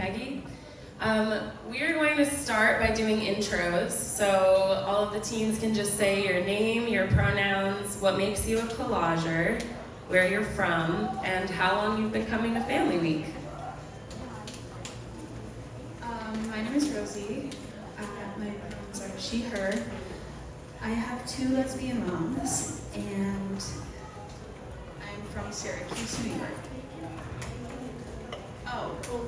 Peggy. We are going to start by doing intros, so all of the teens can just say your name, your pronouns, what makes you a collager, where you're from, and how long you've been coming to Family Week. My name is Rosie. My pronouns are she, her. I have 2 lesbian moms, and I'm from Syracuse, New York. Oh, well,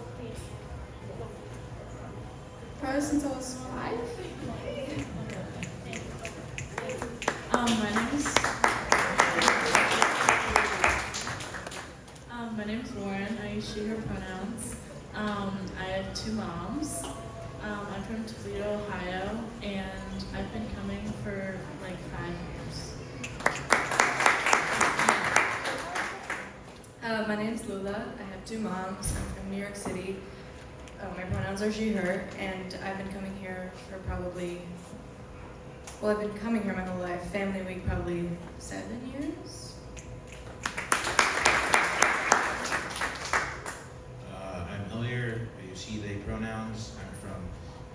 probably since I was 5. My name's Lauren. I use she, her pronouns. I have 2 moms. I'm from Toledo, Ohio, and I've been coming for like 5 years. My name's Lula. I have 2 moms. I'm from New York City. My pronouns are she, her, and I've been coming here for I've been coming here my whole life. Family Week, probably 7 years. I'm Hillier. I use he, they pronouns. I'm from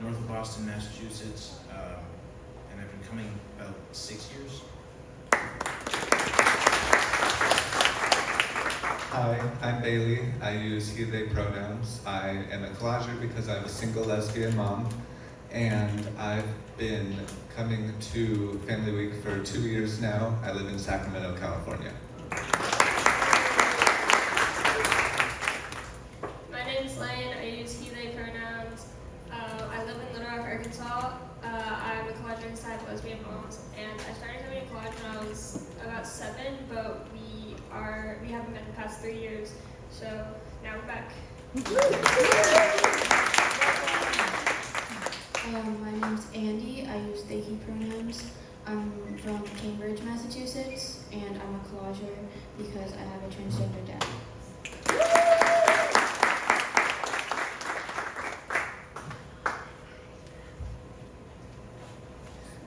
north of Boston, Massachusetts, and I've been coming about 6 years. Hi, I'm Bailey. I use he, they pronouns. I am a collager because I'm a single lesbian mom, and I've been coming to Family Week for 2 years now. I live in Sacramento, California. My name's Lane. I use he, they pronouns. I live in Little Rock, Arkansas. I'm a collager inside lesbian moms, and I started coming to college when I was about 7, but we haven't been the past 3 years, so now we're back. My name's Andy. I use they, he pronouns. I'm from Cambridge, Massachusetts, and I'm a collager because I have a transgender dad.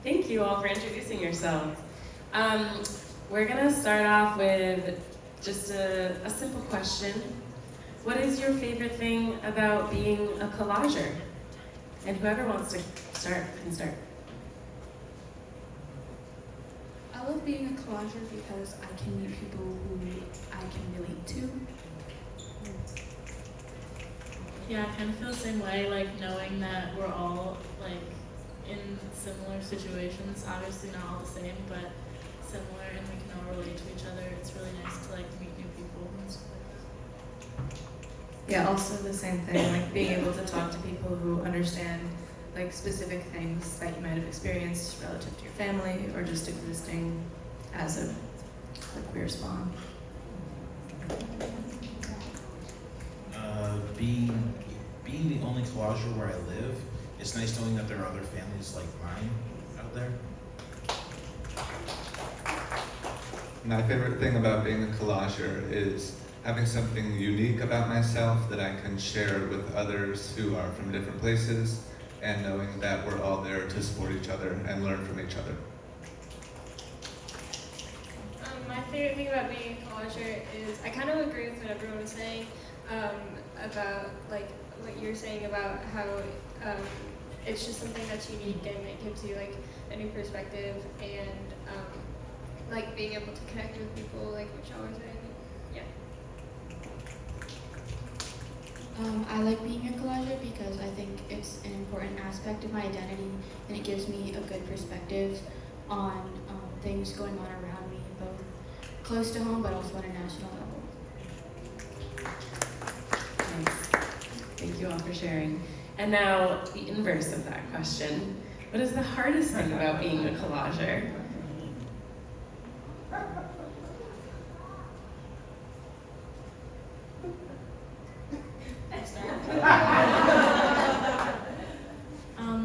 Thank you all for introducing yourselves. We're gonna start off with just a simple question. What is your favorite thing about being a collager? And whoever wants to start can start. I love being a collager because I can meet people who I can relate to. Yeah, I kind of feel the same way, like knowing that we're all like in similar situations, obviously not all the same, but similar, and we can all relate to each other. It's really nice to like meet new people and stuff. Yeah, also the same thing, like being able to talk to people who understand like specific things that you might have experienced relative to your family or just existing as a queer spawn. Being the only collager where I live, it's nice knowing that there are other families like mine out there. My favorite thing about being a collager is having something unique about myself that I can share with others who are from different places, and knowing that we're all there to support each other and learn from each other. My favorite thing about being a collager is I kind of agree with what everyone was saying about like what you're saying about how it's just something that's unique and it gives you like a new perspective and like being able to connect with people like what y'all were saying. Yeah. I like being a collager because I think it's an important aspect of my identity, and it gives me a good perspective on things going on around me, both close to home but also on a national level. Nice. Thank you all for sharing. And now the inverse of that question. What is the hardest thing about being a collager?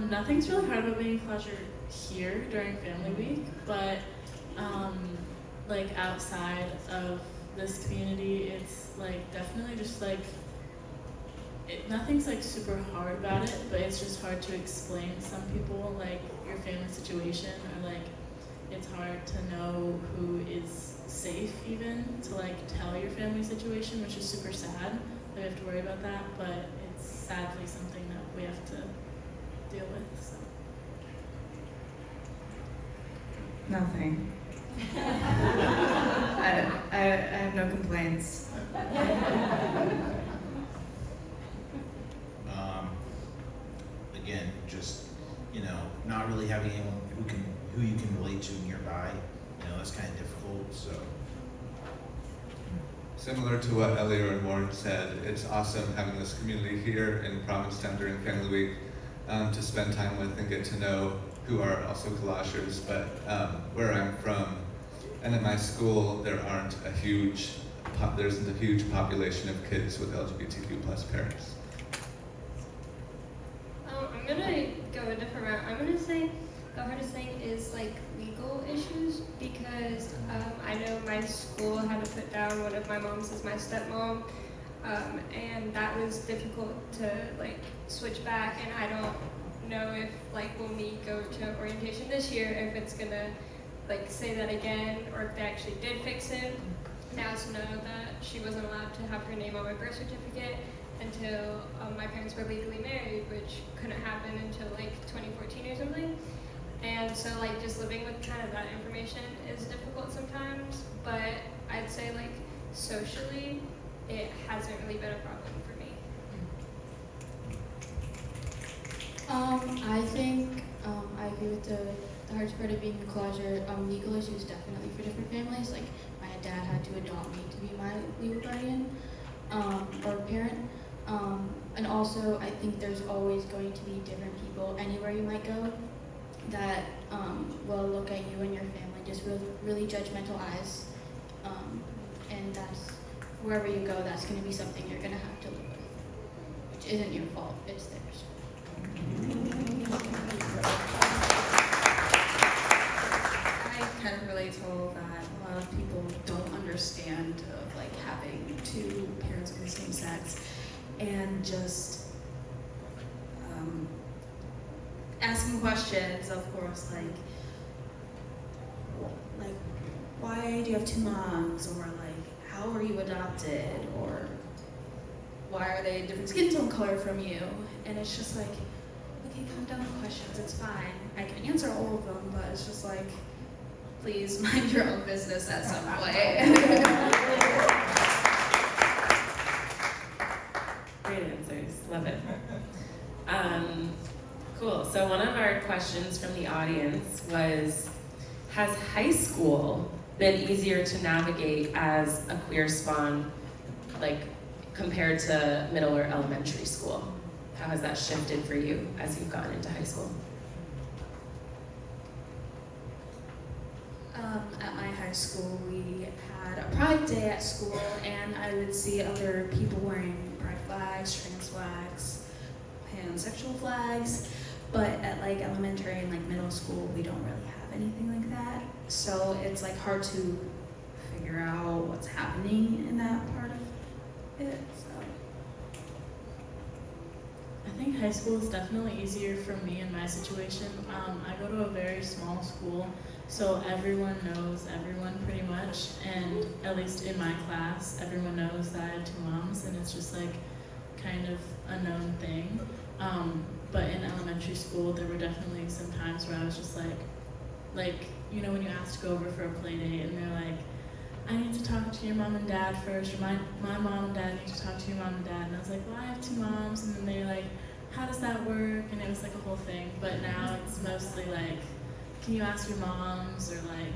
Nothing's really hard about being a collager here during Family Week, but like outside of this community, it's like definitely just like nothing's like super hard about it, but it's just hard to explain to some people like your family situation, or like it's hard to know who is safe even to like tell your family situation, which is super sad that we have to worry about that, but sadly something that we have to deal with. So. Nothing. I have no complaints. Again, just, not really having anyone who you can relate to nearby, that's kind of difficult, so. Similar to what Elliot and Warren said, it's awesome having this community here in Provincetown during Family Week to spend time with and get to know who are also collagers. But where I'm from and at my school, there isn't a huge population of kids with LGBTQ plus parents. I'm gonna go a different route. I'm gonna say the hardest thing is like legal issues because I know my school had to put down one of my moms as my stepmom, and that was difficult to like switch back. And I don't know if like when we go to orientation this year, if it's gonna like say that again, or if they actually did fix it. Now to know that she wasn't allowed to have her name on my birth certificate until my parents were legally married, which couldn't happen until like 2014 or something. And so like just living with kind of that information is difficult sometimes, but I'd say like socially, it hasn't really been a problem for me. I think I agree with the hardest part of being a collager. Legal issues definitely for different families. Like my dad had to adopt me to be my legal guardian or parent. And also I think there's always going to be different people anywhere you might go that will look at you and your family just with really judgmental eyes. And that's wherever you go, that's going to be something you're going to have to live with, which isn't your fault, it's theirs. I kind of relate to all of that. A lot of people don't understand of like having two parents of the same sex and just asking questions, of course, like why do you have two moms, or like how are you adopted, or why are they different skin tone color from you? And it's just like, okay, calm down with questions, it's fine. I can answer all of them, but it's just like, please mind your own business at some point. Great answers, love it. Cool, so one of our questions from the audience was, has high school been easier to navigate as a queer spawn, like compared to middle or elementary school? How has that shifted for you as you've gotten into high school? At my high school, we had a Pride Day at school, and I would see other people wearing pride flags, trans flags, pansexual flags, but at like elementary and like middle school, we don't really have anything like that. So it's like hard to figure out what's happening in that part of it. So. I think high school is definitely easier for me in my situation. I go to a very small school, so everyone knows everyone pretty much, and at least in my class, everyone knows that I have two moms, and it's just like kind of a known thing. But in elementary school, there were definitely some times where I was just like, when you ask to go over for a play date, and they're like, I need to talk to your mom and dad first, or my mom and dad need to talk to your mom and dad. And I was like, well, I have two moms. And then they're like, how does that work? And it was like a whole thing. But now it's mostly like, can you ask your moms? Or like,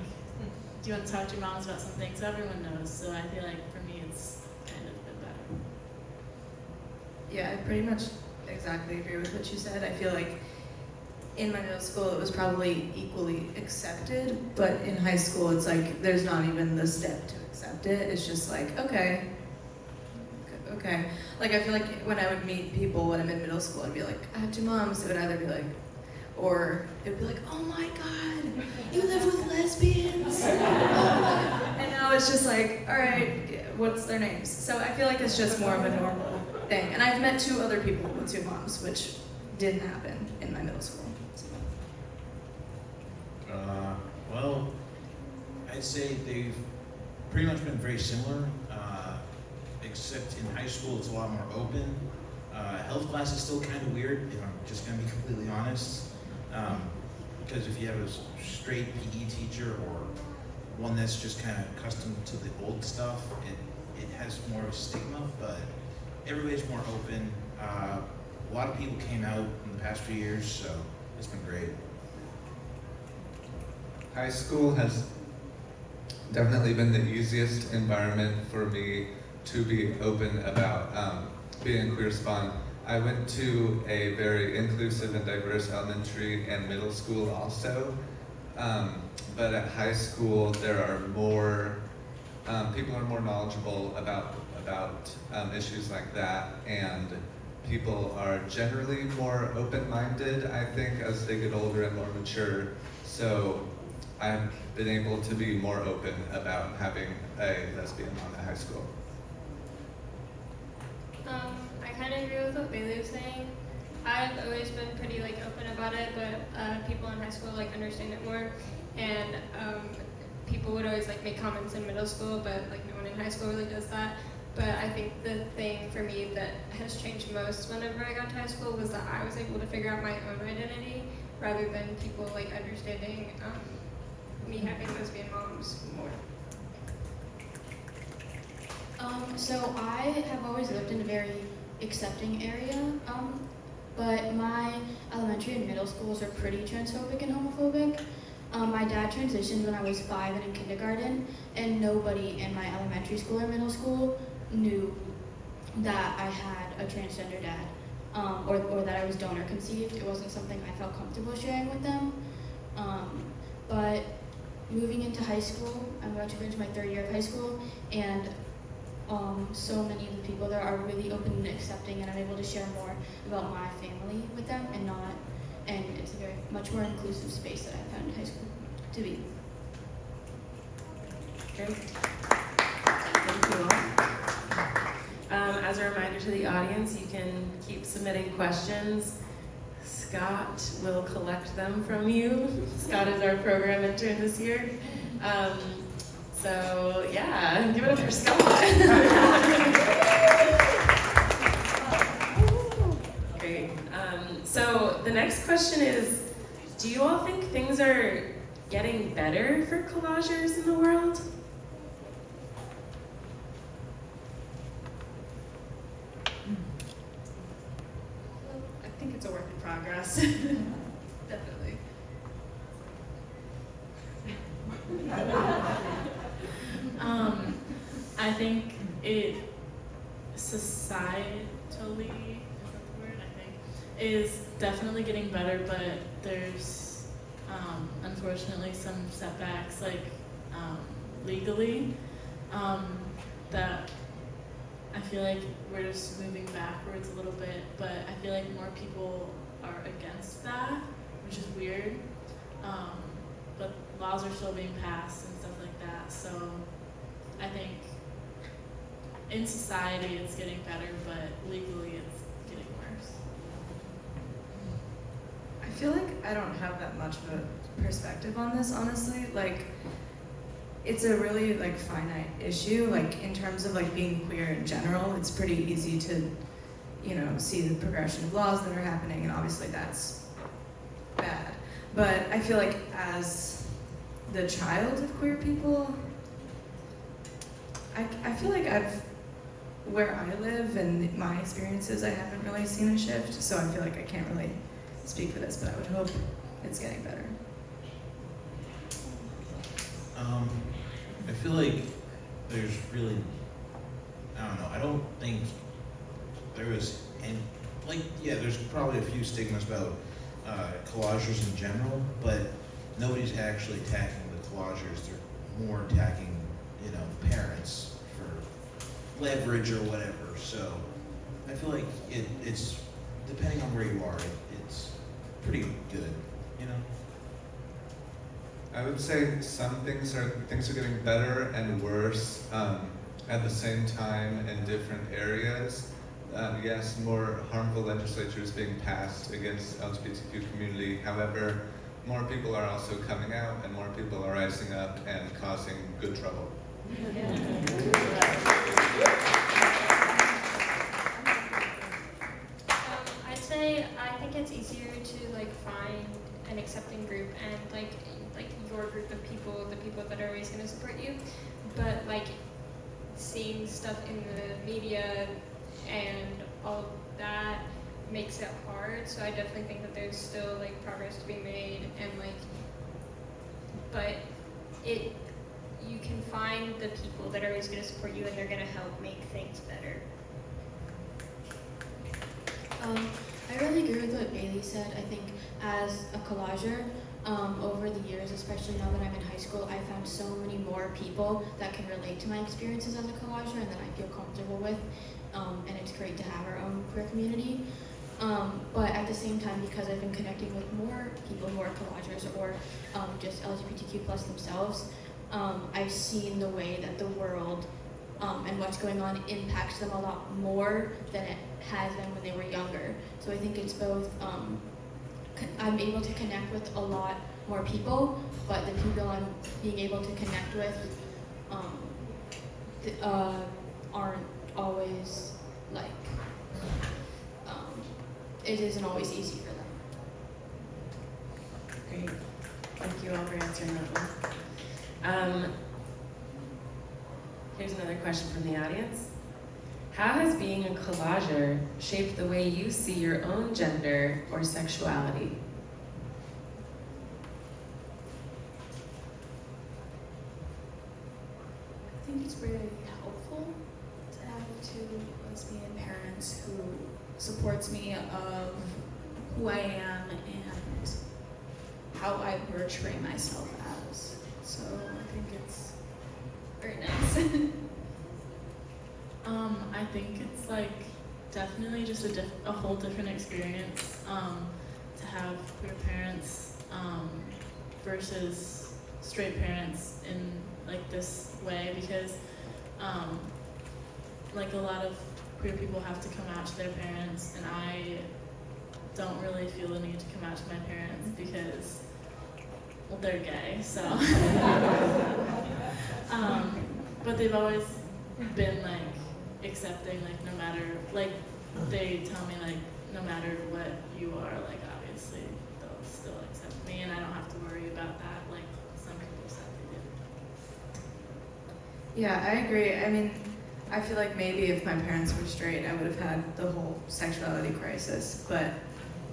do you want to talk to your moms about something? So everyone knows. So I feel like for me, it's kind of been better. Yeah, I pretty much exactly agree with what you said. I feel like in my middle school, it was probably equally accepted, but in high school, it's like, there's not even the step to accept it. It's just like, okay. Like, I feel like when I would meet people when I'm in middle school, I'd be like, I have two moms. It would either be like, or it would be like, oh my God, you live with lesbians? And now it's just like, all right, what's their names? So I feel like it's just more of a normal thing. And I've met two other people with two moms, which didn't happen in my middle school. Well, I'd say they've pretty much been very similar, except in high school it's a lot more open. Health class is still kind of weird, if I'm just going to be completely honest. Because if you have a straight PE teacher or one that's just kind of accustomed to the old stuff, it has more of a stigma, but everybody's more open. A lot of people came out in the past few years, so it's been great. High school has definitely been the easiest environment for me to be open about being a queer spawn. I went to a very inclusive and diverse elementary and middle school also, but at high school there are more, people are more knowledgeable about issues like that, and people are generally more open-minded, I think, as they get older and more mature. So I've been able to be more open about having a lesbian mom at high school. I kind of agree with what Bailey was saying. I've always been pretty like open about it, but people in high school like understand it more, and people would always like make comments in middle school, but like no one in high school really does that. But I think the thing for me that has changed most whenever I got to high school was that I was able to figure out my own identity rather than people like understanding me having lesbian moms more. So I have always lived in a very accepting area, but my elementary and middle schools are pretty transphobic and homophobic. My dad transitioned when I was 5 and in kindergarten, and nobody in my elementary school or middle school knew that I had a transgender dad, or that I was donor conceived. It wasn't something I felt comfortable sharing with them. But moving into high school, I'm about to go into my 3rd year of high school, and so many of the people there are really open and accepting, and I'm able to share more about my family with them, and it's a very much more inclusive space that I found in high school to be. Great. Thank you all. As a reminder to the audience, you can keep submitting questions. Scott will collect them from you. Scott is our program intern this year. So yeah, give it up for Scott. Great. So the next question is, do you all think things are getting better for collagers in the world? I think it's a work in progress. Definitely. I think it societally, is that the word? I think, is definitely getting better, but there's unfortunately some setbacks, like legally, that I feel like we're just moving backwards a little bit, but I feel like more people are against that, which is weird. But laws are still being passed and stuff like that, so I think in society it's getting better, but legally it's getting worse. I feel like I don't have that much of a perspective on this, honestly. Like, it's a really like finite issue. Like in terms of like being queer in general, it's pretty easy to, you know, see the progression of laws that are happening, and obviously that's bad. But I feel like as the child of queer people, I feel like where I live and my experiences, I haven't really seen a shift, so I feel like I can't really speak for this, but I would hope it's getting better. I feel like there's really, I don't know, I don't think there was any, like, yeah, there's probably a few stigmas about collagers in general, but nobody's actually attacking the collagers. They're more attacking, you know, parents for leverage or whatever. So I feel like it's depending on where you are, it's pretty good, you know. I would say some things are getting better and worse at the same time in different areas. Yes, more harmful legislatures being passed against the LGBTQ community. However, more people are also coming out and more people are rising up and causing good trouble. seeing stuff in the media and all of that makes it hard. So I definitely think that there's still like progress to be made, and like, but you can find the people that are always going to support you, and they're going to help make things better. I really agree with what Bailey said. I think as a collager, over the years, especially now that I'm in high school, I found so many more people that can relate to my experiences as a collager and that I feel comfortable with. And it's great to have our own queer community. But at the same time, because I've been connecting with more people who are collagers or just LGBTQ plus themselves, I've seen the way that the world and what's going on impacts them a lot more than it has been when they were younger. So I think it's both, I'm able to connect with a lot more people, but the people I'm being able to connect with aren't always like, it isn't always easy for them. Great. Thank you all for answering that one. Here's another question from the audience. How has being a collager shaped the way you see your own gender or sexuality? I think it's really helpful to have two lesbian parents who supports me of who I am and how I portray myself as. So I think it's very nice. I think it's like definitely just a whole different experience to have queer parents versus straight parents in like this way, because like a lot of queer people have to come out to their parents, and I don't really feel the need to come out to my parents because, well, they're gay, so. But they've always been like accepting, like no matter, like they tell me like no matter what you are, like obviously they'll still accept me, and I don't have to worry about that like some people said they did. Yeah, I agree. I mean, I feel like maybe if my parents were straight, I would have had the whole sexuality crisis, but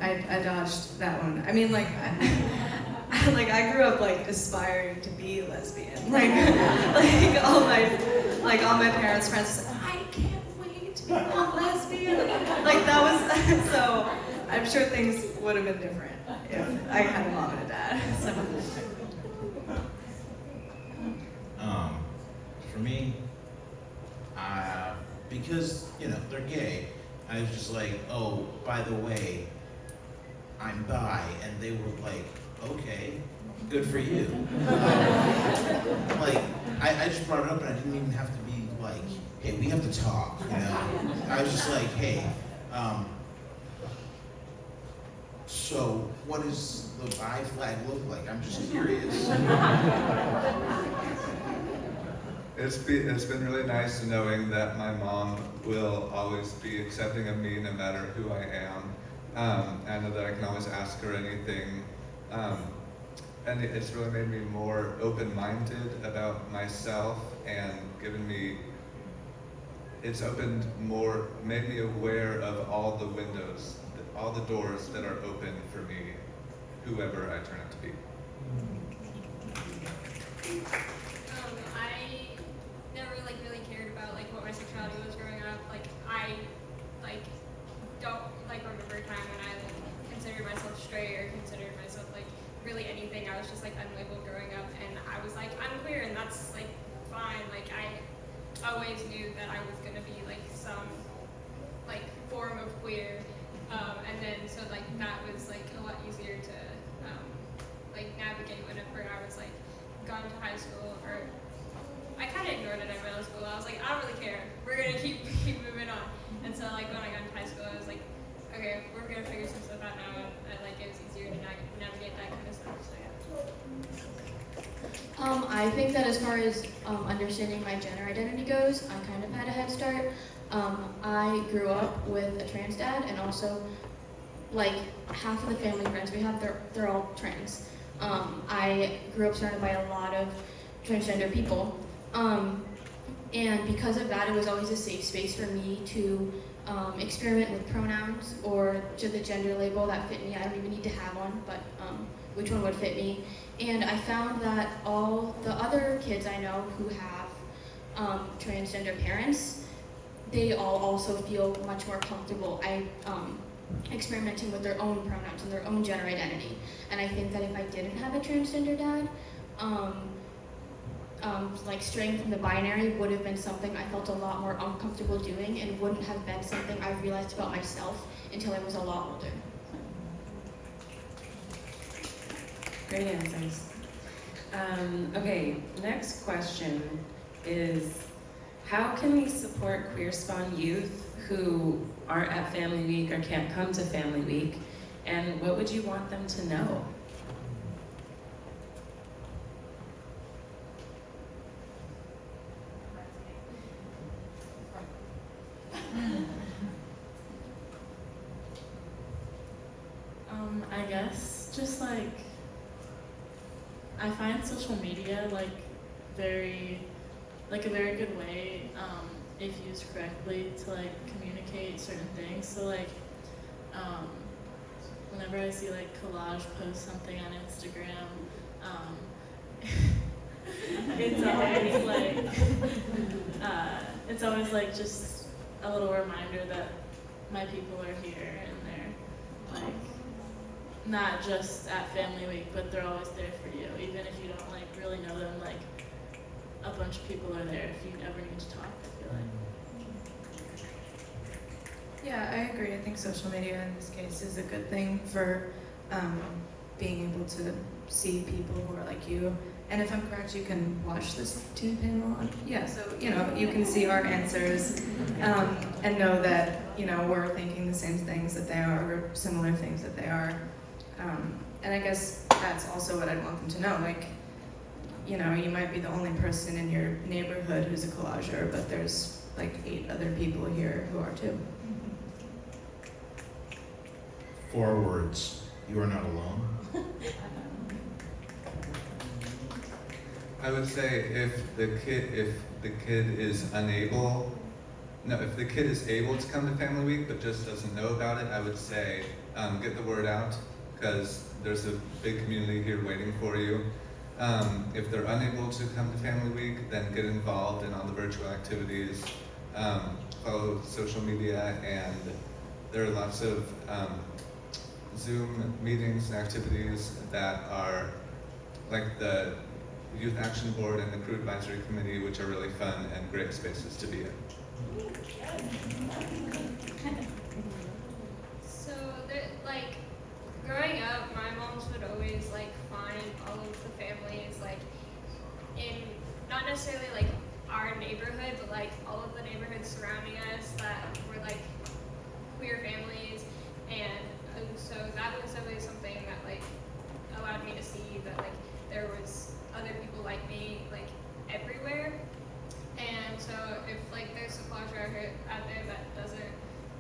I dodged that one. I mean, like, I grew up like aspiring to be lesbian. Like all my parents' friends said, I can't wait to become lesbian. Like that was so. I'm sure things would have been different if I had a mom and a dad. So. For me, because, you know, they're gay, I was just like, oh, by the way, I'm bi, and they were like, okay, good for you. Like, I just brought it up, and I didn't even have to be like, hey, we have to talk, you know? I was just like, hey, so what does the bi flag look like? I'm just curious. It's been really nice knowing that my mom will always be accepting of me no matter who I am. I know that I can always ask her anything. And it's really made me more open-minded about myself and made me aware of all the windows, all the doors that are open for me, whoever I turn out to be. I never really cared about what my sexuality was growing up. I don't remember a time when I considered myself straight or considered myself really anything. I was just unlabeled growing up, and I was I'm queer, and that's fine. I always knew that I was gonna be some form of queer, and then so that was a lot easier to navigate whenever I was gone to high school, or I kind of ignored it in middle school. I was I don't really care. We're gonna keep moving on. And so when I got into high school, I was okay, we're gonna figure some stuff out now, and it was easier to navigate that kind of stuff. So yeah. I think that as far as understanding my gender identity goes, I kind of had a head start. I grew up with a trans dad, and also half of the family friends we have, they're all trans. I grew up surrounded by a lot of transgender people. And because of that, it was always a safe space for me to experiment with pronouns or to the gender label that fit me. I don't even need to have one, but which one would fit me. And I found that all the other kids I know who have transgender parents, they all also feel much more comfortable experimenting with their own pronouns and their own gender identity. And I think that if I didn't have a transgender dad, like straying from the binary would have been something I felt a lot more uncomfortable doing and wouldn't have been something I realized about myself until I was a lot older. Great answers. Okay, next question is, how can we support queer spawn youth who aren't at Family Week or can't come to Family Week? And what would you want them to know? I guess just like I find social media like a very good way if used correctly to like communicate certain things. So like whenever I see like Collage post something on Instagram, it's always like just a little reminder that my people are here and they're like not just at Family Week, but they're always there for you, even if you don't like really know them. Like a bunch of people are there if you ever need to talk. I feel like. Yeah, I agree. I think social media in this case is a good thing for being able to see people who are like you. And if I'm correct, you can watch this team panel. Yeah, so you can see our answers and know that we're thinking the same things that they are, or similar things that they are. And I guess that's also what I'd want them to know. Like, you might be the only person in your neighborhood who's a collager, but there's like 8 other people here who are too. 4 words. You are not alone. I would say if the kid is if the kid is able to come to Family Week but just doesn't know about it, I would say get the word out, because there's a big community here waiting for you. If they're unable to come to Family Week, then get involved in all the virtual activities, follow social media, and there are lots of Zoom meetings and activities that are like the Youth Action Board and the Crew Advisory Committee, which are really fun and great spaces to be in. So, like, growing up, my moms would always, like, find all of the families, like, in, not necessarily, like, our neighborhood, but, like, all of the neighborhoods surrounding us that were, like, queer families, and so that was always something that, like, allowed me to see that, like, there was other people like me, like, everywhere. And so if, like, there's a collager out there that doesn't,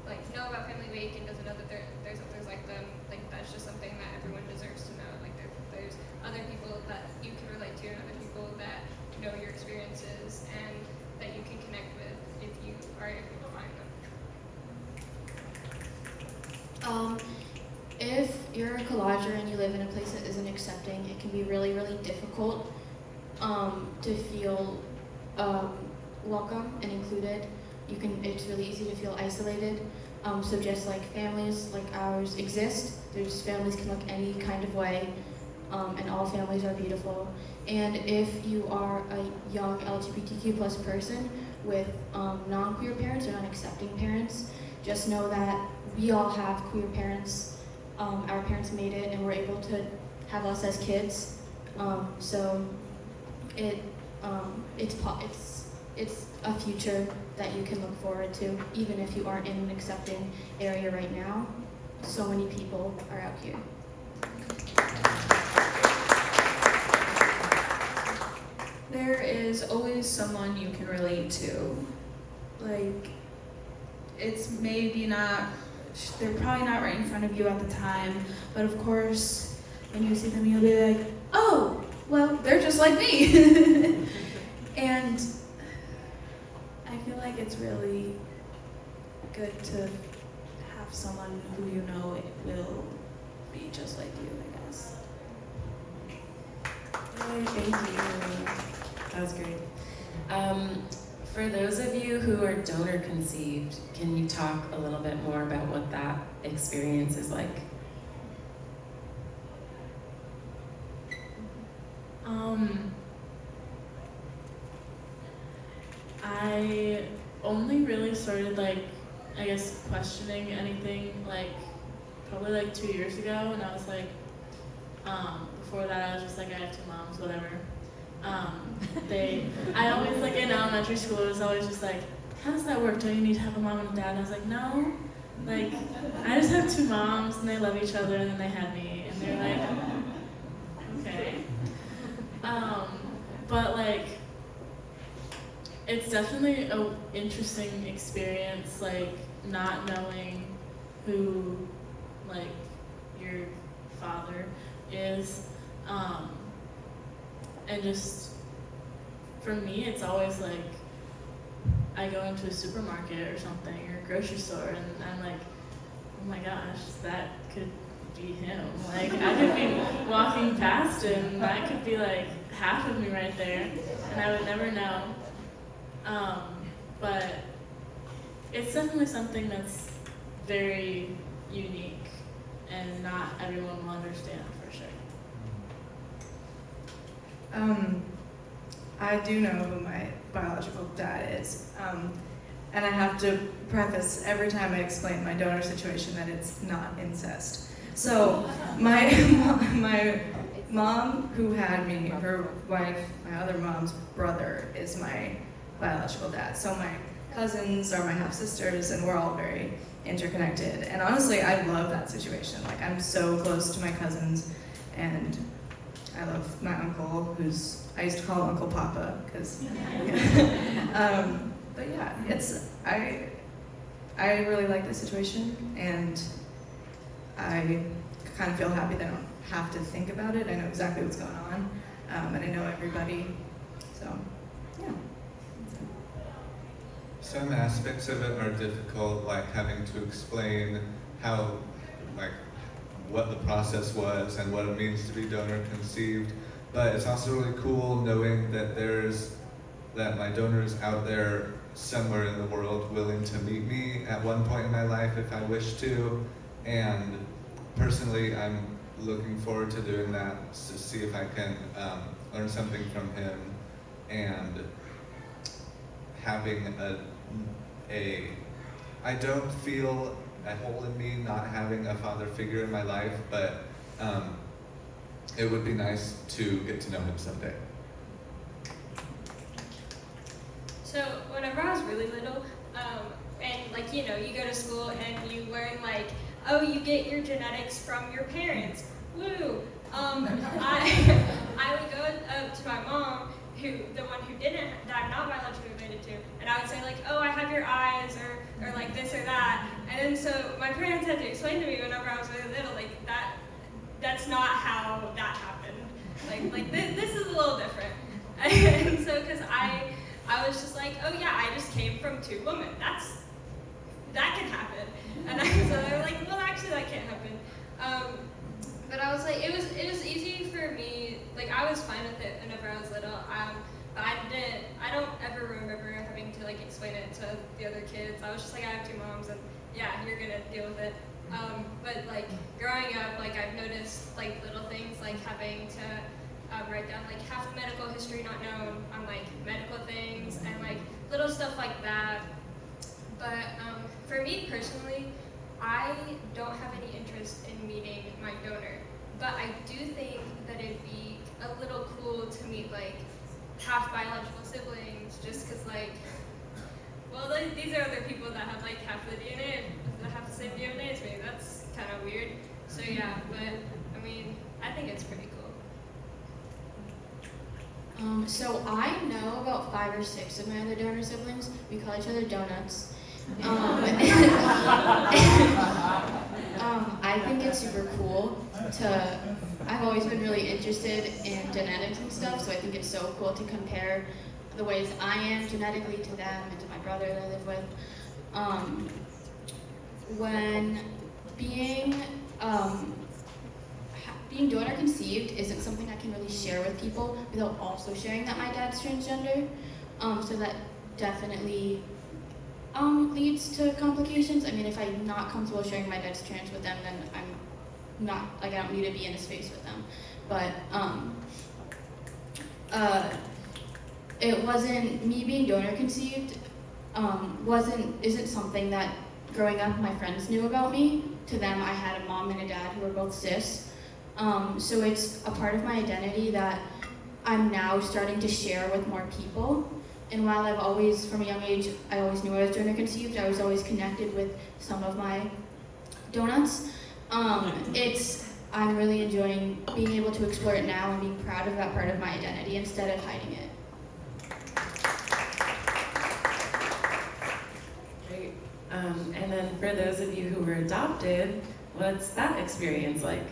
like, know about Family Week and doesn't know that there's others like them, like, that's just something that everyone deserves to know. Like, there's other people that you can relate to and other people that know your experiences and that you can connect with if you are able to find them. If you're a collager and you live in a place that isn't accepting, it can be really, really difficult to feel welcome and included. It's really easy to feel isolated. So just like families like ours exist, there's families can look any kind of way, and all families are beautiful. And if you are a young LGBTQ plus person with non-queer parents or non-accepting parents, just know that we all have queer parents. Our parents made it and were able to have us as kids. So it's a future that you can look forward to, even if you aren't in an accepting area right now. So many people are out here. There is always someone you can relate to. Like, it's maybe not, they're probably not right in front of you at the time, but of course, when you see them, you'll be like, oh, well, they're just like me. And it's really good to have someone who you know will be just like you, I guess. Yay, thank you. That was great. For those of you who are donor conceived, can you talk a little bit more about what that experience is like? I only really started I guess questioning anything probably 2 years ago, and I was before that I was just I have two moms, whatever. I always in elementary school it was always just how does that work? Don't you need to have a mom and a dad? And I was no, I just have two moms and they love each other and then they had me and they're okay. But it's definitely an interesting experience, not knowing who your father is, and just for me it's always I go into a supermarket or something or a grocery store and I'm oh my gosh, that could be him. I could be walking past him, that could be half of me right there, and I would never know. But it's definitely something that's very unique and not everyone will understand for sure. I do know who my biological dad is, and I have to preface every time I explain my donor situation that it's not incest. So my mom who had me, her wife, my other mom's brother is my biological dad. So my cousins are my half sisters, and we're all very interconnected. And honestly, I love that situation. I'm so close to my cousins, and I love my uncle, I used to call him Uncle Papa, because, but yeah, I really like this situation, and I kind of feel happy that I don't have to think about it. I know exactly what's going on, and I know everybody, so, yeah. Some aspects of it are difficult, having to explain how, what the process was and what it means to be donor conceived. But it's also really cool knowing that that my donor is out there somewhere in the world willing to meet me at one point in my life if I wish to. And personally, I'm looking forward to doing that to see if I can learn something from him and having I don't feel a hole in me not having a father figure in my life, but it would be nice to get to know him someday. So whenever I was really little, and you go to school and you learn oh, you get your genetics from your parents. Woo! I would go up to my mom, the one who didn't, that I'm not biologically related to, and I would say oh, I have your eyes, or this or that, and then so my parents had to explain to me whenever I was really little, that's not how that happened. This is a little different, and so because I was just oh yeah, I just came from two women. That can happen, and so they were well, actually that can't happen. But I was it was easy for me. I was fine with it whenever I was little. But I don't ever remember having to explain it to the other kids. I was just I have two moms, and yeah, you're gonna deal with it. But growing up, I've noticed little things having to write down half of medical history not known on medical things and little stuff like that. But for me personally, I don't have any interest in meeting my donor, but I do think that it'd be a little cool to meet half biological siblings, just because these are other people that have half the DNA, that have the same DNA as me. That's kind of weird. So yeah, but I mean, I think it's pretty cool. So I know about 5 or 6 of my other donor siblings. We call each other donuts. I think it's super cool I've always been really interested in genetics and stuff, so I think it's so cool to compare the ways I am genetically to them and to my brother that I live with. When being being donor conceived isn't something I can really share with people without also sharing that my dad's transgender. So that definitely leads to complications. I mean, if I'm not comfortable sharing my dad's trans with them, then I'm not, like, I don't need to be in a space with them. But it wasn't, me being donor conceived isn't something that growing up my friends knew about me. To them, I had a mom and a dad who were both cis. So it's a part of my identity that I'm now starting to share with more people. And while I've always, from a young age, I always knew I was donor conceived, I was always connected with some of my donuts. I'm really enjoying being able to explore it now and being proud of that part of my identity instead of hiding it. Great. And then for those of you who were adopted, what's that experience like?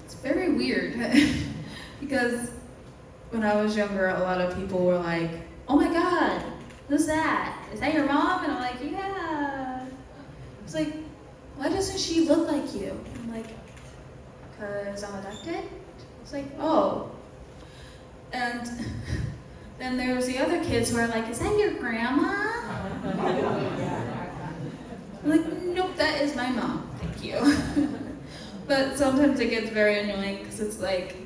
It's very weird because when I was younger, a lot of people were like, "Oh my God, who's that? Is that your mom?" And I'm like, "Yeah." It's like, "Why doesn't she look like you?" I'm like, "'Cause I'm adopted." It's like, "Oh." And then there's the other kids who are like, "Is that your grandma?" I'm like, "Nope, that is my mom. Thank you." But sometimes it gets very annoying because it's like,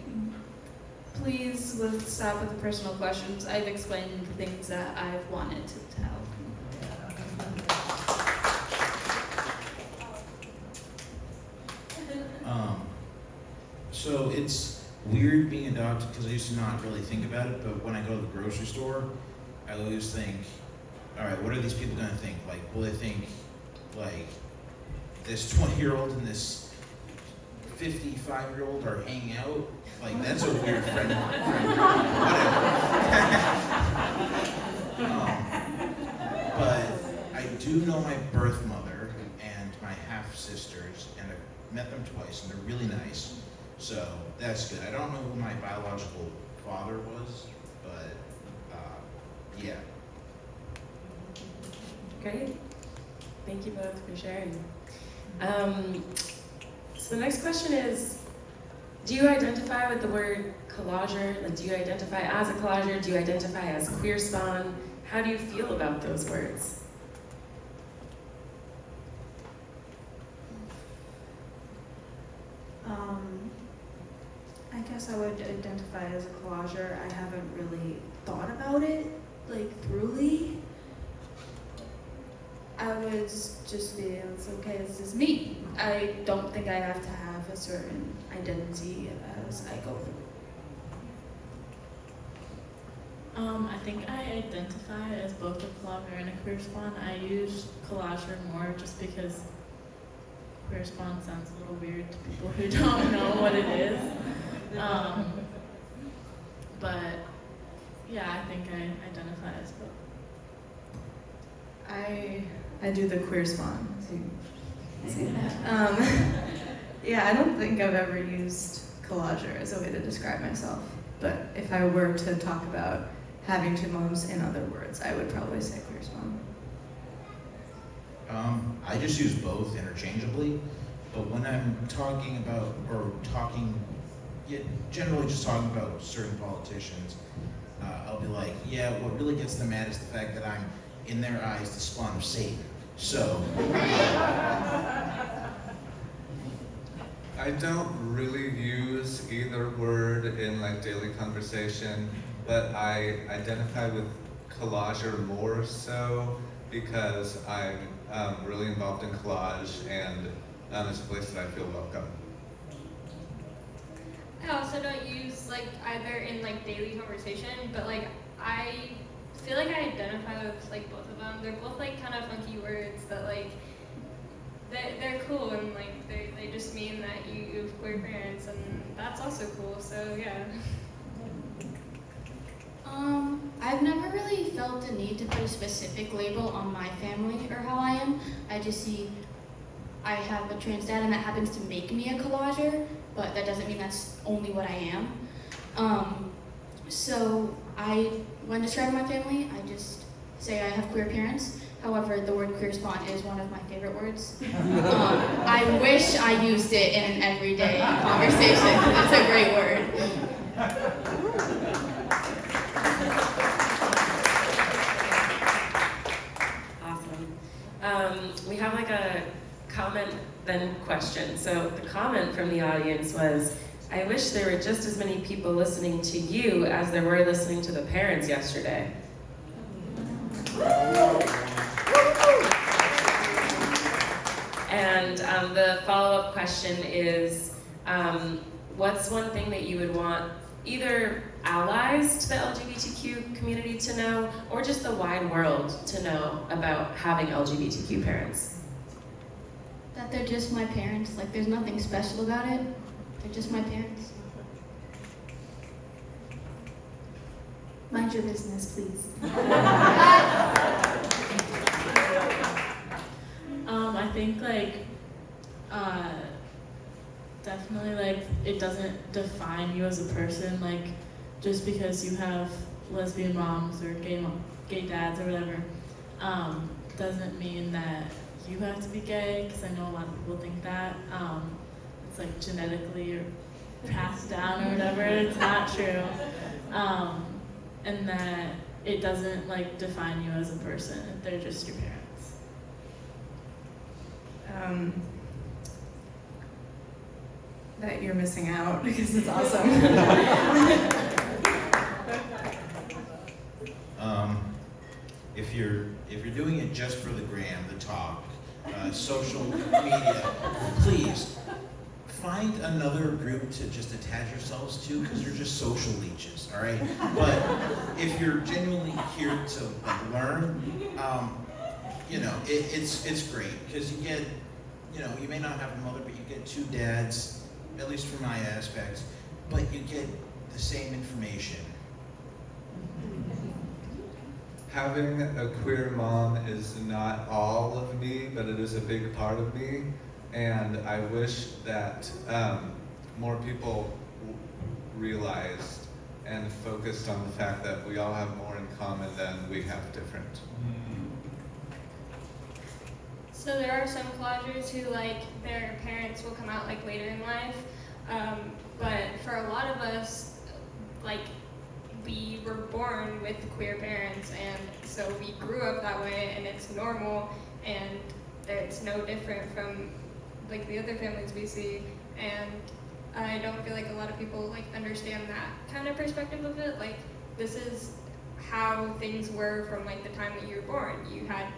please stop with the personal questions. I've explained the things that I've wanted to tell. So it's weird being adopted because I used to not really think about it, but when I go to the grocery store, I always think, all right, what are these people gonna think? Like, will they think, like, this 20-year-old and this 55-year-old are hanging out? Like, that's a weird friend whatever. But I do know my birth mother and my half-sisters, and I've met them twice, and they're really nice. So that's good. I don't know who my biological father was, but yeah. Great. Thank you both for sharing. So the next question is, do you identify with the word collager? Like, do you identify as a collager? Do you identify as queer spawn? How do you feel about those words? I guess I would identify as a collager. I haven't really thought about it, like, thoroughly. I was just being, it's okay, this is me. I don't think I have to have a certain identity as I go through. I think I identify as both a collager and a queer spawn. I use collager more just because queer spawn sounds a little weird to people who don't know what it is. But yeah, I think I identify as both. I do the queer spawn. Yeah, I don't think I've ever used collager as a way to describe myself. But if I were to talk about having two moms in other words, I would probably say queer spawn. I just use both interchangeably, but when I'm talking about, generally just talking about certain politicians, I'll be like, yeah, what really gets them mad is the fact that I'm, in their eyes, the spawn of Satan. So. I don't really use either word in like daily conversation, but I identify with collager more so because I'm really involved in collage and it's a place that I feel welcome. I also don't use like either in like daily conversation, but like I feel like I identify with like both of them. They're both like kind of funky words that like they're cool and like they just mean that you have queer parents, and that's also cool. So yeah. I've never really felt the need to put a specific label on my family or how I am. I just see I have a trans dad and that happens to make me a collager, but that doesn't mean that's only what I am. So when describing my family, I just say I have queer parents. However, the word queer spawn is one of my favorite words. I wish I used it in an everyday conversation. It's a great word. Awesome. We have like a comment then question. So the comment from the audience was, I wish there were just as many people listening to you as there were listening to the parents yesterday. And the follow-up question is, what's one thing that you would want either allies to the LGBTQ community to know, or just the wide world to know about having LGBTQ parents? That they're just my parents. Like, there's nothing special about it. They're just my parents. Mind your business, please. I think definitely it doesn't define you as a person. Like, just because you have lesbian moms or gay dads or whatever, doesn't mean that you have to be gay, because I know a lot of people think that. It's like genetically or passed down or whatever. It's not true. And that it doesn't define you as a person. They're just your parents. That you're missing out because it's awesome. If you're doing it just for the gram, the talk, social media, please find another group to just attach yourselves to, because you're just social leeches, all right? But if you're genuinely here to learn, it's great, because you get, you may not have a mother, but you get two dads, at least from my aspects, but you get the same information. Having a queer mom is not all of me, but it is a big part of me. And I wish that more people realized and focused on the fact that we all have more in common than we have different. So there are some collagers who their parents will come out later in life, but for a lot of us, we were born with queer parents, and so we grew up that way, and it's normal, and it's no different from the other families we see. And I don't feel like a lot of people understand that kind of perspective of it. This is how things were from the time that you were born. You had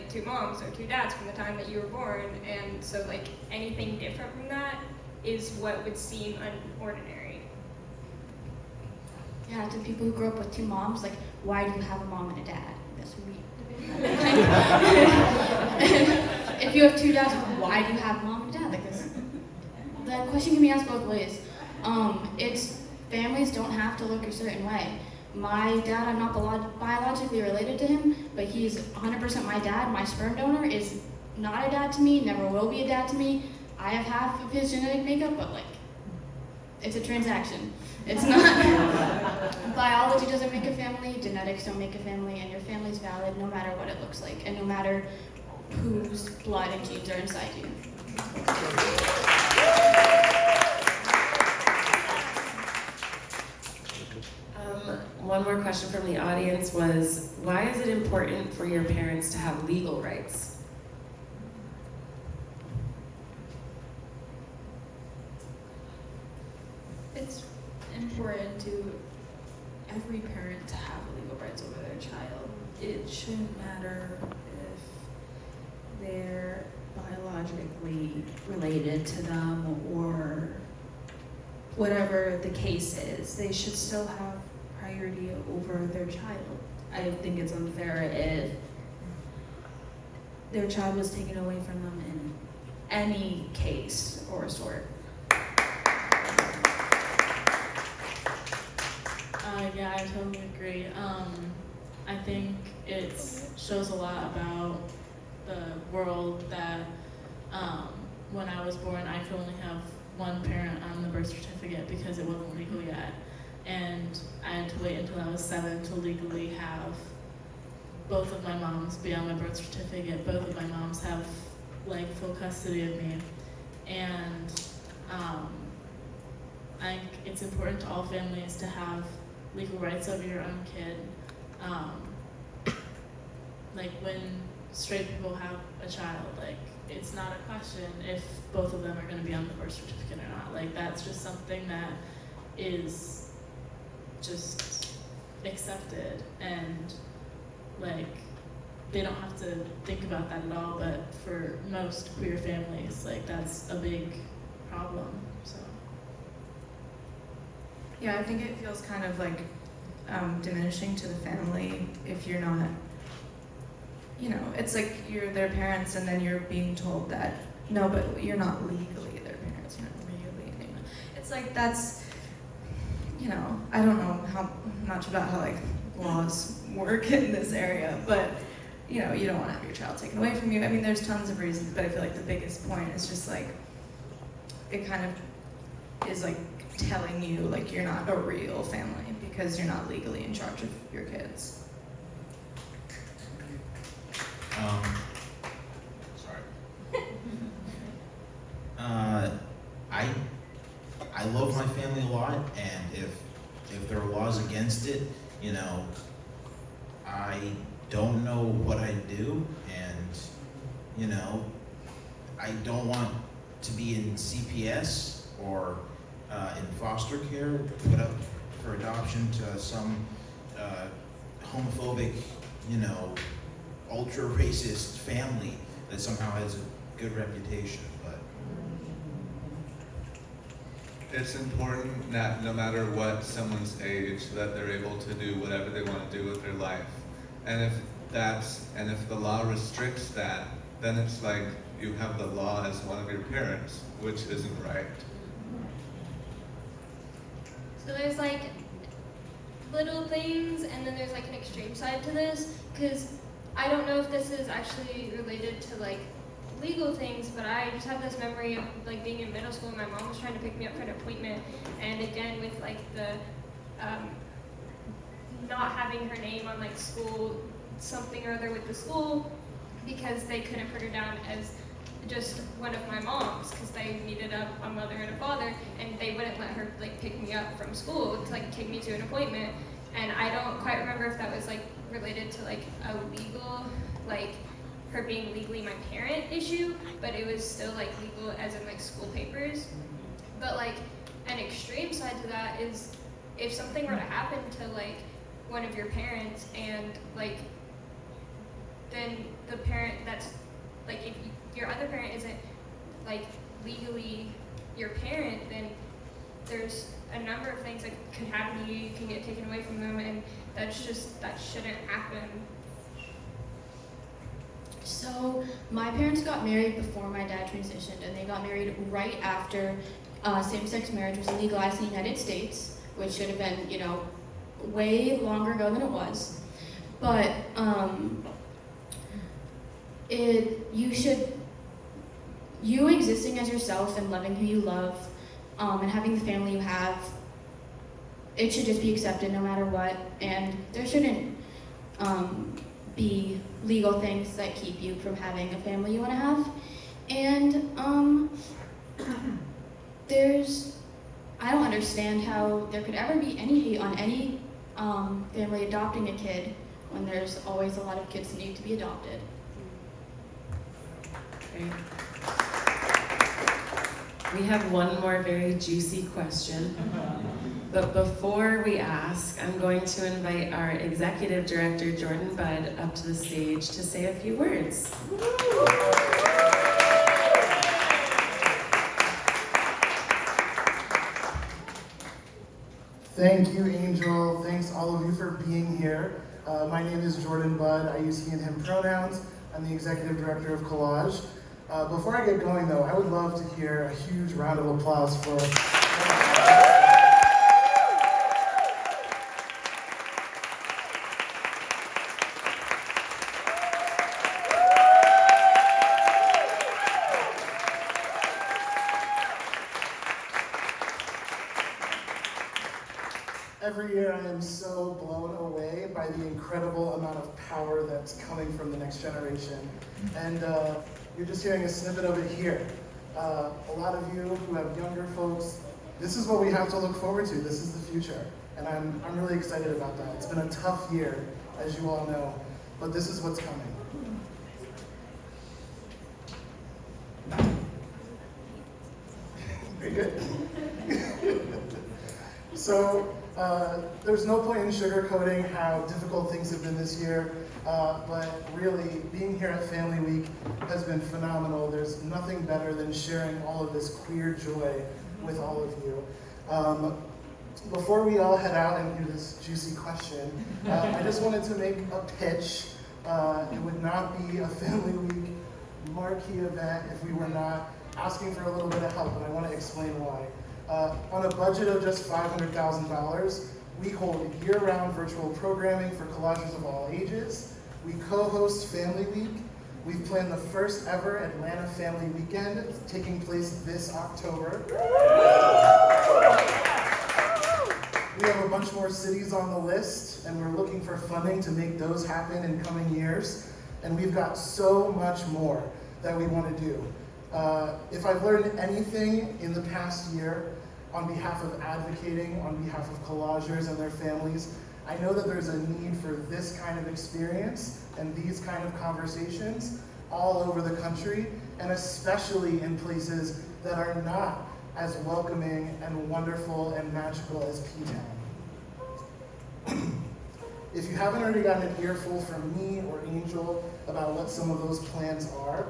two moms or two dads from the time that you were born, and so anything different from that is what would seem unordinary. Yeah, to people who grew up with two moms, why do you have a mom and a dad? That's weird. If you have two dads, why do you have a mom and a dad? That question can be asked both ways. It's families don't have to look a certain way. My dad, I'm not biologically related to him, but he's 100% my dad. My sperm donor is not a dad to me, never will be a dad to me. I have half of his genetic makeup, but it's a transaction. It's not. Biology doesn't make a family, genetics don't make a family, and your family's valid no matter what it looks like, and no matter whose blood and genes are inside you. One more question from the audience was, why is it important for your parents to have legal rights? It's important to every parent to have legal rights over their child. It shouldn't matter if they're biologically related to them or whatever the case is. They should still have priority over their child. I think it's unfair if their child was taken away from them in any case or sort. Yeah, I totally agree. I think it shows a lot about the world that when I was born, I could only have one parent on the birth certificate because it wasn't legal yet. and I had to wait until I was 7 to legally have both of my moms be on my birth certificate. Both of my moms have like full custody of me, and I think it's important to all families to have legal rights over your own kid. Like when straight people have a child, like it's not a question if both of them are going to be on the birth certificate or not. Like that's just something that is just accepted, and like they don't have to think about that at all, but for most queer families, like that's a big problem, so. Yeah, I think it feels kind of like diminishing to the family if you're not, you know, it's like you're their parents and then you're being told that, no, but you're not legally their parents, you're not legally anyone. It's like that's, you know, I don't know how much about how like laws work in this area, but you know, you don't want to have your child taken away from you. I mean, there's tons of reasons, but I feel like the biggest point is just like, it kind of is like telling you like you're not a real family because you're not legally in charge of your kids. Sorry. I love my family a lot, and if there are laws against it, you know, I don't know what I'd do, and you know, I don't want to be in CPS or in foster care, put up for adoption to some homophobic, you know, ultra racist family that somehow has a good reputation. But It's important that no matter what someone's age, that they're able to do whatever they want to do with their life. And if the law restricts that, then it's like you have the law as one of your parents, which isn't right. So there's like little things, and then there's like an extreme side to this, because I don't know if this is actually related to like legal things, but I just have this memory of like being in middle school and my mom was trying to pick me up for an appointment, and again with like the not having her name on like school something or other with the school because they couldn't put her down as just one of my moms because they needed a mother and a father, and they wouldn't let her like pick me up from school to like take me to an appointment. And I don't quite remember if that was like related to like a legal, like her being legally my parent issue, but it was still like legal as in like school papers. But like an extreme side to that is if something were to happen to like one of your parents, and like then the parent that's like if your other parent isn't like legally your parent, then there's a number of things that could happen to you. You can get taken away from them, and that shouldn't happen. So my parents got married before my dad transitioned, and they got married right after same-sex marriage was legalized in the United States, which should have been, you know, way longer ago than it was. But you existing as yourself and loving who you love, and having the family you have, it should just be accepted no matter what, and there shouldn't be legal things that keep you from having a family you want to have. And I don't understand how there could ever be any hate on any family adopting a kid when there's always a lot of kids that need to be adopted. Great. We have one more very juicy question. But before we ask, I'm going to invite our Executive Director, Jordan Budd, up to the stage to say a few words. Thank you, Angel. Thanks all of you for being here. My name is Jordan Budd. I use he and him pronouns. I'm the Executive Director of Collage. Before I get going though, I would love to hear a huge round of applause for every year I am so blown away by the incredible amount of power that's coming from the next generation. And you're just hearing a snippet of it here. A lot of you who have younger folks, this is what we have to look forward to. This is the future. And I'm really excited about that. It's been a tough year, as you all know, but this is what's coming. Very good. So, there's no point in sugarcoating how difficult things have been this year, but really, being here at Family Week has been phenomenal. There's nothing better than sharing all of this queer joy with all of you. Before we all head out and do this juicy question, I just wanted to make a pitch. It would not be a Family Week marquee event if we were not asking for a little bit of help, and I want to explain why. On a budget of just $500,000, we hold year-round virtual programming for collages of all ages. We co-host Family Week. We've planned the first ever Atlanta Family Weekend, taking place this October. We have a bunch more cities on the list, and we're looking for funding to make those happen in coming years. And we've got so much more that we want to do. If I've learned anything in the past year on behalf of advocating, on behalf of collagers and their families, I know that there's a need for this kind of experience and these kind of conversations all over the country, and especially in places that are not as welcoming and wonderful and magical as P-Town. If you haven't already gotten an earful from me or Angel about what some of those plans are,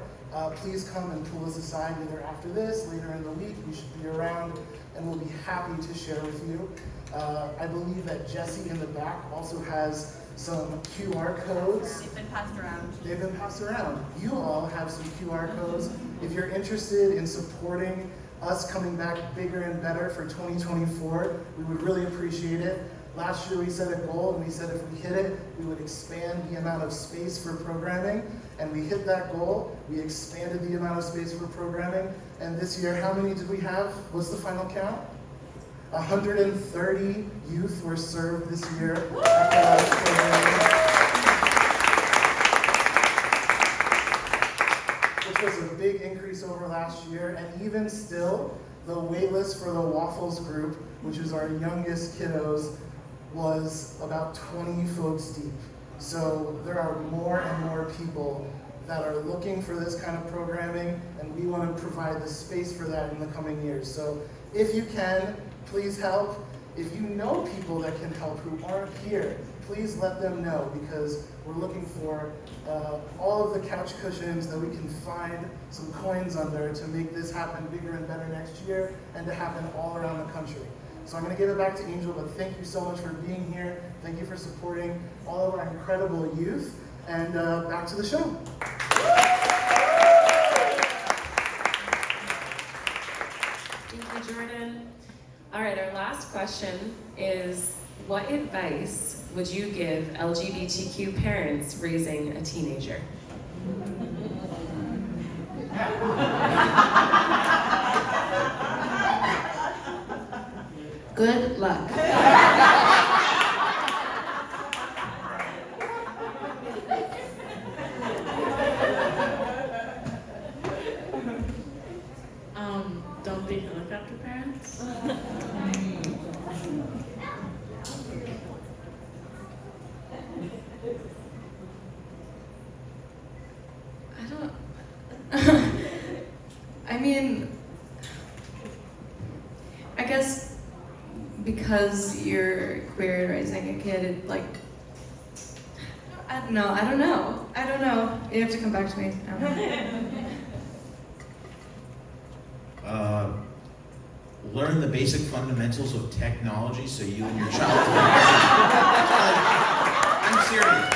please come and pull us aside either after this, later in the week. We should be around and we'll be happy to share with you. I believe that Jessie in the back also has some QR codes. They've been passed around. They've been passed around. You all have some QR codes. If you're interested in supporting us coming back bigger and better for 2024, we would really appreciate it. Last year we set a goal and we said if we hit it, we would expand the amount of space for programming. And we hit that goal. We expanded the amount of space for programming. And this year, how many did we have? What's the final count? 130 youth were served this year at Collage Programming, which was a big increase over last year. And even still, the waitlist for the Waffles group, which is our youngest kiddos, was about 20 folks deep. So there are more and more people that are looking for this kind of programming, and we want to provide the space for that in the coming years. So if you can, please help. If you know people that can help who aren't here, please let them know, because we're looking for all of the couch cushions that we can find some coins under to make this happen bigger and better next year and to happen all around the country. So I'm going to give it back to Angel, but thank you so much for being here. Thank you for supporting all of our incredible youth, and back to the show. Thank you, Jordan. All right, our last question is, what advice would you give LGBTQ parents raising a teenager? Good luck. Don't be helicopter parents. I don't. I mean, I guess because you're queer and raising a kid, it like, I don't know. You have to come back to me. Learn the basic fundamentals of technology so you and your child can. I'm serious.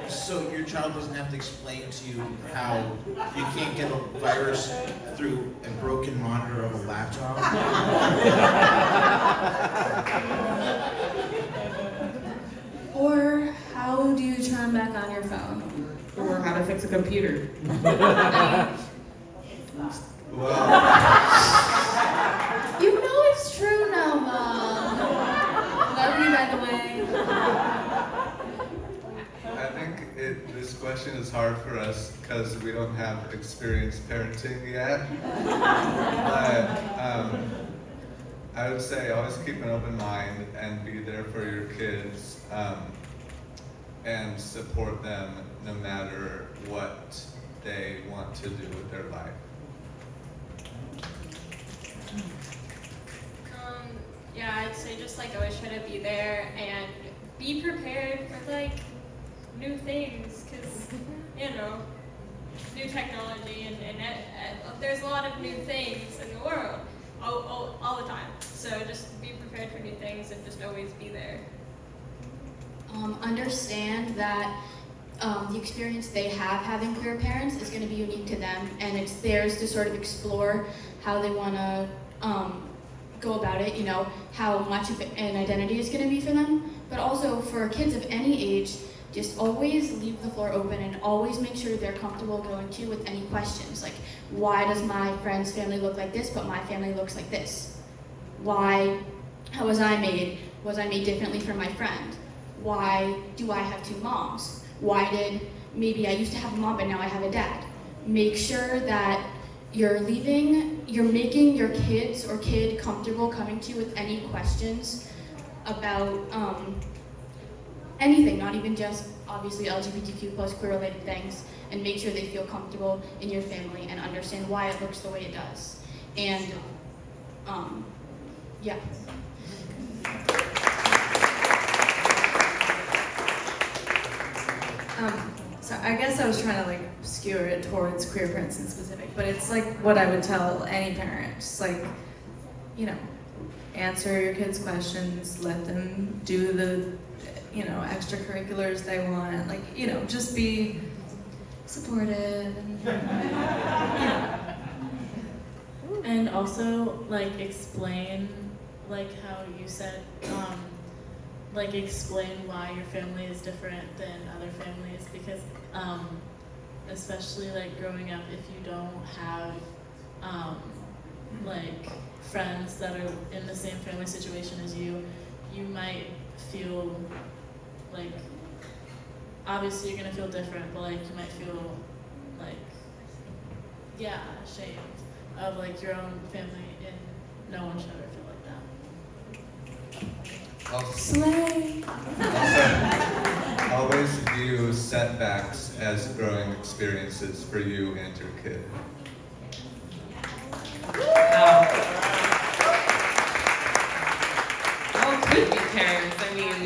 So your child doesn't have to explain to you how you can't get a virus through a broken monitor of a laptop. Or how do you turn back on your phone? Or how to fix a computer? Well, You know it's true now, Mom. This question is hard for us because we don't have experienced parenting yet. But I would say always keep an open mind and be there for your kids and support them no matter what they want to do with their life. Yeah, I'd say just like always try to be there and be prepared for like new things, because new technology and there's a lot of new things in the world all the time. So just be prepared for new things and just always be there. Understand that the experience they have having queer parents is going to be unique to them, and it's theirs to sort of explore how they want to go about it, how much of an identity is going to be for them. But also for kids of any age, just always leave the floor open and always make sure they're comfortable going to with any questions. Like, why does my friend's family look like this, but my family looks like this? How was I made? Was I made differently from my friend? Why do I have two moms? Maybe I used to have a mom, but now I have a dad. Make sure that you're making your kids or kid comfortable coming to you with any questions about anything, not even just obviously LGBTQ plus queer related things, and make sure they feel comfortable in your family and understand why it looks the way it does. And yeah. So I guess I was trying to skewer it towards queer parents in specific, but it's like what I would tell any parent. Just answer your kids' questions, let them do the, extracurriculars they want. Just be supportive and, And also, explain, how you said, explain why your family is different than other families, because especially growing up, if you don't have friends that are in the same family situation as you might feel obviously you're gonna feel different, but you might feel ashamed of your own family, and no one should ever feel like that. Slay! Also, always view setbacks as growing experiences for you and your kid. Wow. All could be parents, I mean.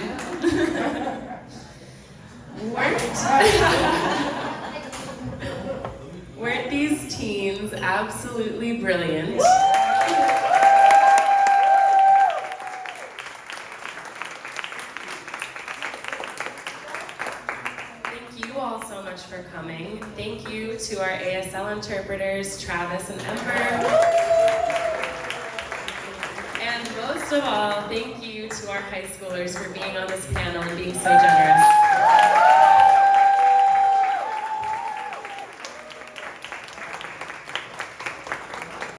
Weren't these teens absolutely brilliant? Thank you all so much for coming. Thank you to our ASL interpreters, Travis and Ember. And most of all, thank you to our high schoolers for being on this panel and being so generous.